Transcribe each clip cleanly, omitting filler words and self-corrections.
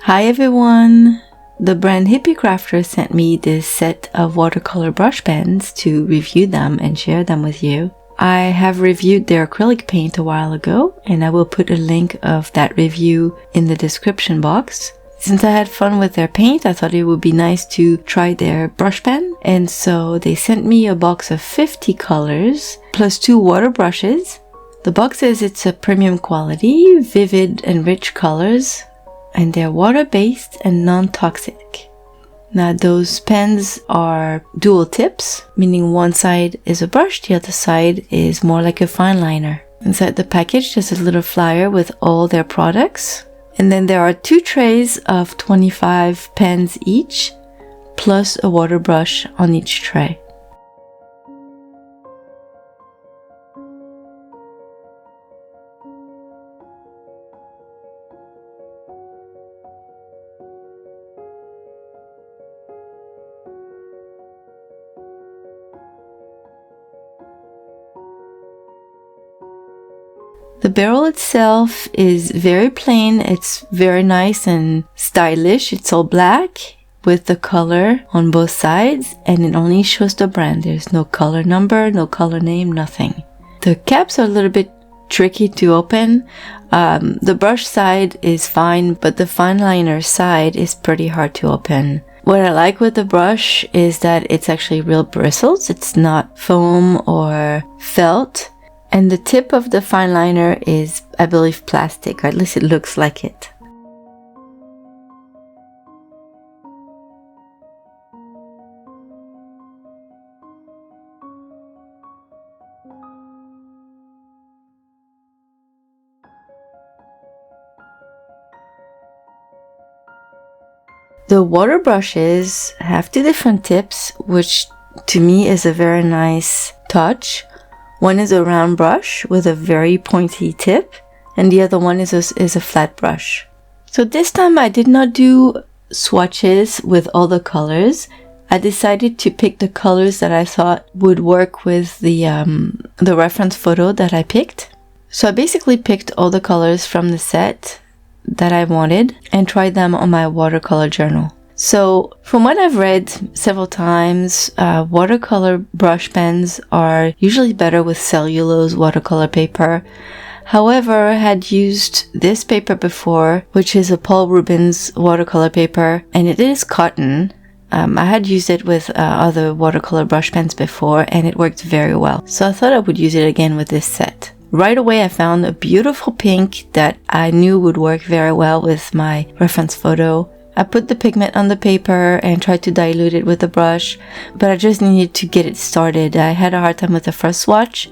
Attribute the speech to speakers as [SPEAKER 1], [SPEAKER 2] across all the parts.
[SPEAKER 1] Hi everyone! The brand Hippie Crafter sent me this set of watercolor brush pens to review them and share them with you. I have reviewed their acrylic paint a while ago, and I will put a link of that review in the description box. Since I had fun with their paint, I thought it would be nice to try their brush pen, and so they sent me a box of 50 colors plus 2 water brushes. The box says it's a premium quality, vivid and rich colors, and they're water-based and non-toxic. Now those pens are dual tips, meaning one side is a brush, the other side is more like a fine liner. Inside the package there's a little flyer with all their products, and then there are 2 trays of 25 pens each, plus a water brush on each tray. The barrel itself is very plain, it's very nice and stylish. It's all black with the color on both sides, and it only shows the brand. There's no color number, no color name, nothing. The caps are a little bit tricky to open. The brush side is fine, but the fine liner side is pretty hard to open. What I like with the brush is that it's actually real bristles. It's not foam or felt. And the tip of the fine liner is, I believe, plastic, or at least it looks like it. The water brushes have 2 different tips, which to me is a very nice touch. One is a round brush with a very pointy tip, and the other one is a flat brush. So this time I did not do swatches with all the colors. I decided to pick the colors that I thought would work with the reference photo that I picked. So I basically picked all the colors from the set that I wanted and tried them on my watercolor journal. So from what I've read several times, watercolor brush pens are usually better with cellulose watercolor paper. However, I had used this paper before, which is a Paul Rubens watercolor paper, and it is cotton. I had used it with other watercolor brush pens before, and it worked very well. So I thought I would use it again with this set. Right away I found a beautiful pink that I knew would work very well with my reference photo. I put the pigment on the paper and tried to dilute it with the brush, but I just needed to get it started. I had a hard time with the first swatch,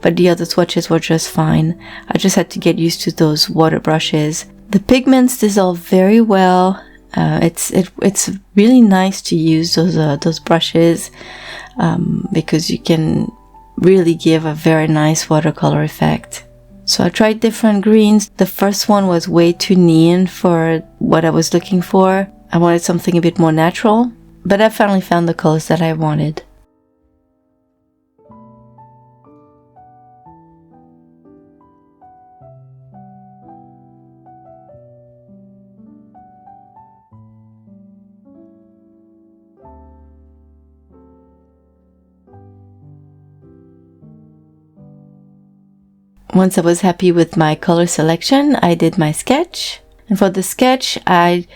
[SPEAKER 1] but the other swatches were just fine. I just had to get used to those water brushes. The pigments dissolve very well. It's really nice to use those brushes because you can really give a very nice watercolor effect. So I tried different greens. The first one was way too neon for what I was looking for. I wanted something a bit more natural, but I finally found the colors that I wanted. Once I was happy with my color selection, I did my sketch. And for the sketch, I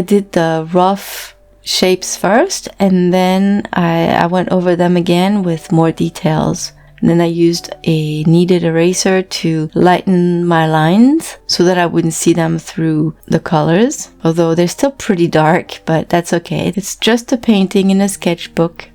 [SPEAKER 1] did the rough shapes first, and then I went over them again with more details. And then I used a kneaded eraser to lighten my lines so that I wouldn't see them through the colors. Although they're still pretty dark, but that's okay. It's just a painting in a sketchbook.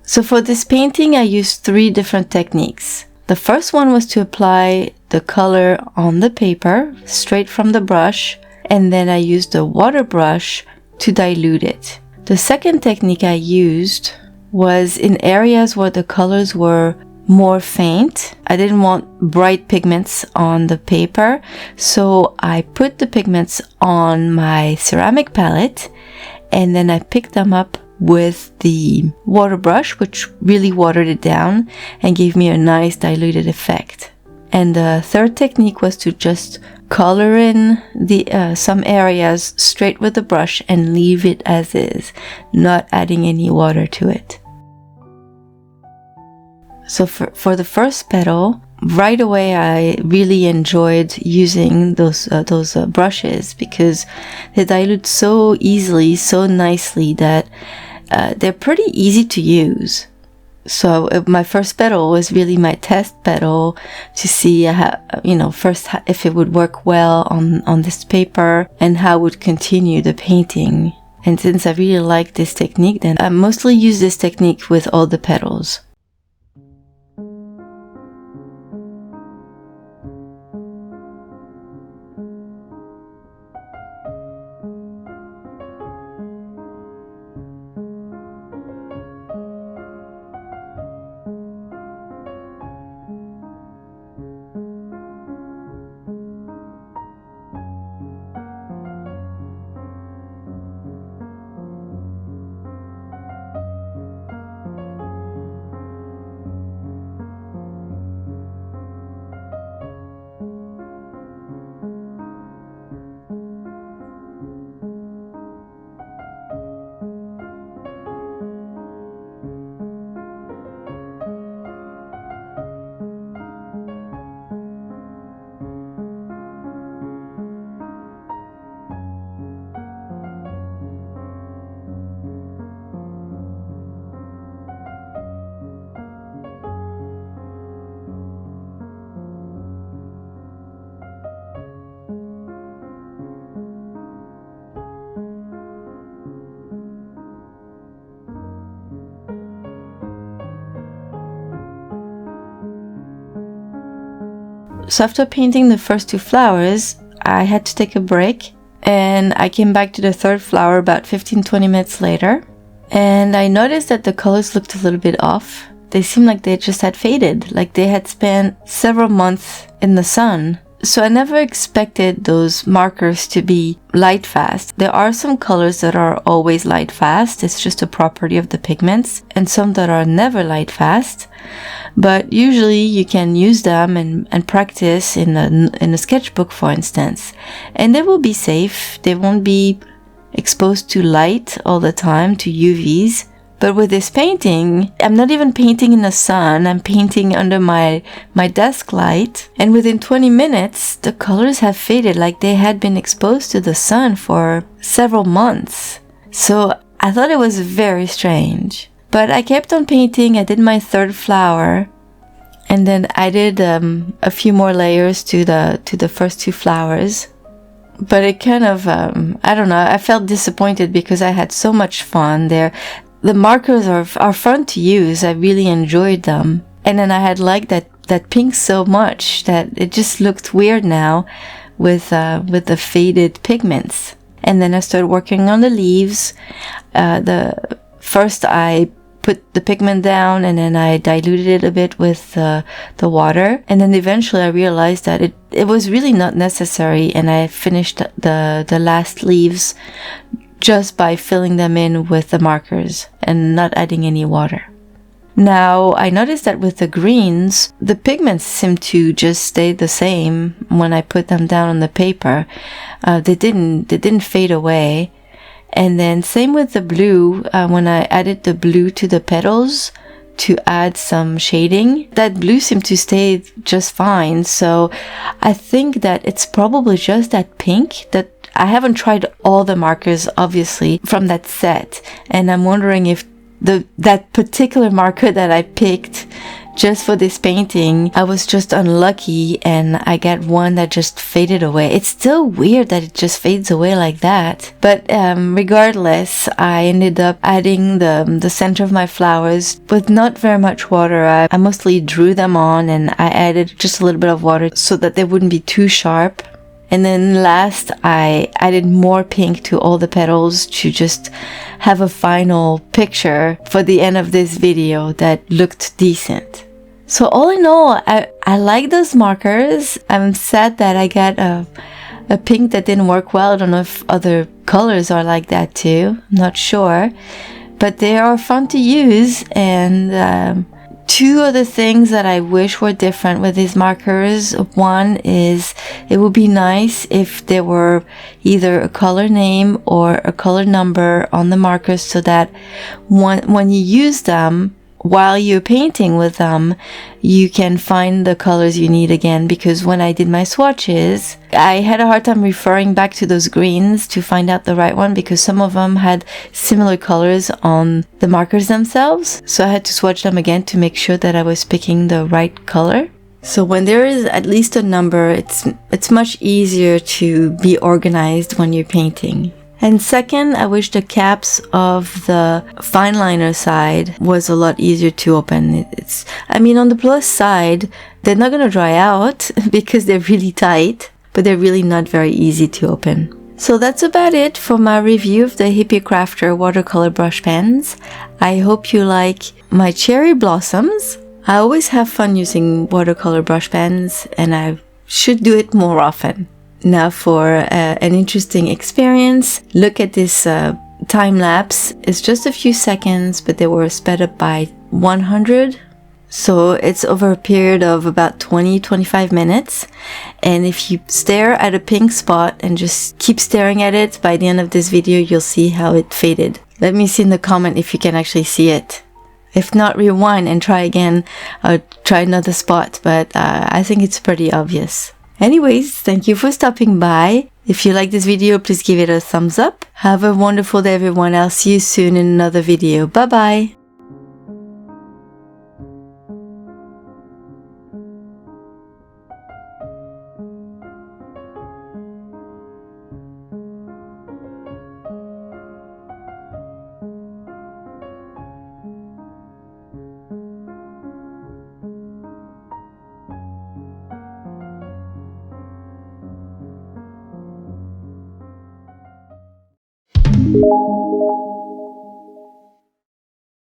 [SPEAKER 1] So for this painting, I used 3 different techniques. The first one was to apply the color on the paper, straight from the brush, and then I used a water brush to dilute it. The second technique I used was in areas where the colors were more faint. I didn't want bright pigments on the paper, so I put the pigments on my ceramic palette, and then I picked them up with the water brush, which really watered it down and gave me a nice diluted effect. And the third technique was to just color in the some areas straight with the brush and leave it as is, not adding any water to it. So for the first petal, right away I really enjoyed using those brushes because they dilute so easily, so nicely that they're pretty easy to use. So my first petal was really my test petal to see how, first if it would work well on this paper and how it would continue the painting. And since I really like this technique, then I mostly use this technique with all the petals. So after painting the first two flowers, I had to take a break, and I came back to the third flower about 15-20 minutes later, and I noticed that the colors looked a little bit off. They seemed like they just had faded, like they had spent several months in the sun. So I never expected those markers to be light fast. There are some colors that are always light fast. It's just a property of the pigments, and some that are never light fast. But usually you can use them and practice in a sketchbook, for instance. And they will be safe. They won't be exposed to light all the time, to UVs. But with this painting, I'm not even painting in the sun. I'm painting under my desk light. And within 20 minutes, the colors have faded like they had been exposed to the sun for several months. So I thought it was very strange. But I kept on painting. I did my third flower. And then I did a few more layers to the first two flowers. But it kind of, I don't know, I felt disappointed because I had so much fun there. The markers are fun to use. I really enjoyed them. And then I had liked that pink so much that it just looked weird now with the faded pigments. And then I started working on the leaves. First I put the pigment down, and then I diluted it a bit with the water. And then eventually I realized that it was really not necessary, and I finished the last leaves just by filling them in with the markers and not adding any water. Now, I noticed that with the greens, the pigments seem to just stay the same when I put them down on the paper. They didn't fade away. And then same with the blue, when I added the blue to the petals to add some shading, that blue seemed to stay just fine. So I think that it's probably just that pink that I haven't tried all the markers, obviously, from that set. And I'm wondering if that particular marker that I picked just for this painting, I was just unlucky and I got one that just faded away. It's still weird that it just fades away like that. But regardless, I ended up adding the center of my flowers with not very much water. I mostly drew them on, and I added just a little bit of water so that they wouldn't be too sharp. And then last, I added more pink to all the petals to just have a final picture for the end of this video that looked decent. So all in all, I like those markers. I'm sad that I got a pink that didn't work well. I don't know if other colors are like that too. I'm not sure. But they are fun to use, and Two other things that I wish were different with these markers. One is it would be nice if there were either a color name or a color number on the markers so that when you use them, while you're painting with them, you can find the colors you need again, because when I did my swatches, I had a hard time referring back to those greens to find out the right one, because some of them had similar colors on the markers themselves. So I had to swatch them again to make sure that I was picking the right color. So when there is at least a number, it's much easier to be organized when you're painting. And second, I wish the caps of the fine liner side was a lot easier to open. On the plus side, they're not going to dry out because they're really tight, but they're really not very easy to open. So that's about it for my review of the Hippie Crafter watercolor brush pens. I hope you like my cherry blossoms. I always have fun using watercolor brush pens, and I should do it more often. Now for an interesting experience, look at this time lapse. It's just a few seconds, but they were sped up by 100. So it's over a period of about 20-25 minutes. And if you stare at a pink spot and just keep staring at it, by the end of this video, you'll see how it faded. Let me see in the comment if you can actually see it. If not, rewind and try again, or try another spot, but I think it's pretty obvious. Anyways, thank you for stopping by. If you like this video, please give it a thumbs up. Have a wonderful day, everyone. I'll see you soon in another video. Bye-bye.